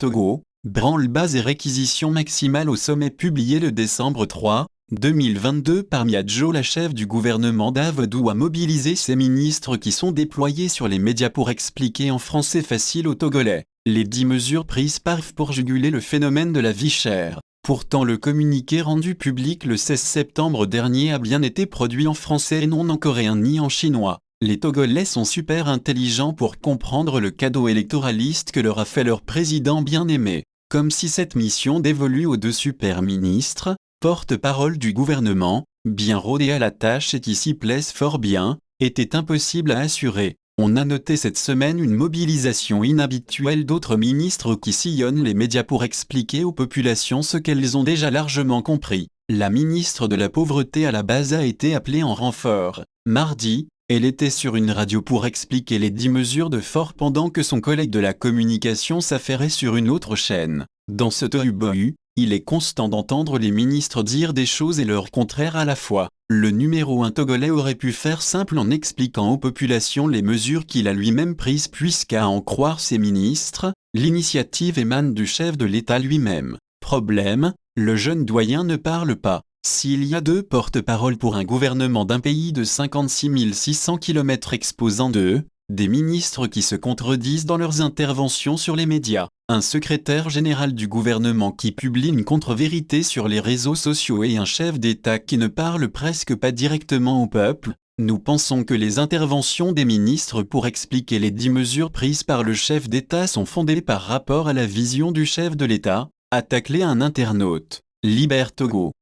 Togo, branle-bas et réquisition maximale au sommet publié le décembre 3, 2022 par Miadjo, la chef du gouvernement d'Avedou, a mobilisé ses ministres qui sont déployés sur les médias pour expliquer en français facile aux Togolais les 10 mesures prises par FF pour juguler le phénomène de la vie chère. Pourtant, le communiqué rendu public le 16 septembre dernier a bien été produit en français et non en coréen ni en chinois. Les Togolais sont super intelligents pour comprendre le cadeau électoraliste que leur a fait leur président bien-aimé. Comme si cette mission dévolue aux deux super ministres, porte-parole du gouvernement, bien rodés à la tâche et qui s'y plaisent fort bien, était impossible à assurer. On a noté cette semaine une mobilisation inhabituelle d'autres ministres qui sillonnent les médias pour expliquer aux populations ce qu'elles ont déjà largement compris. La ministre de la Pauvreté à la base a été appelée en renfort. Mardi, elle était sur une radio pour expliquer les 10 mesures de fort pendant que son collègue de la communication s'affairait sur une autre chaîne. Dans ce tohu-bohu, il est constant d'entendre les ministres dire des choses et leur contraire à la fois. Le numéro 1 togolais aurait pu faire simple en expliquant aux populations les mesures qu'il a lui-même prises puisqu'à en croire ses ministres, l'initiative émane du chef de l'État lui-même. Problème, le jeune doyen ne parle pas. S'il y a 2 porte-paroles pour un gouvernement d'un pays de 56 600 km exposant des ministres qui se contredisent dans leurs interventions sur les médias, un secrétaire général du gouvernement qui publie une contre-vérité sur les réseaux sociaux et un chef d'État qui ne parle presque pas directement au peuple, nous pensons que les interventions des ministres pour expliquer les 10 mesures prises par le chef d'État sont fondées par rapport à la vision du chef de l'État, a taclé un internaute. Liber Togo.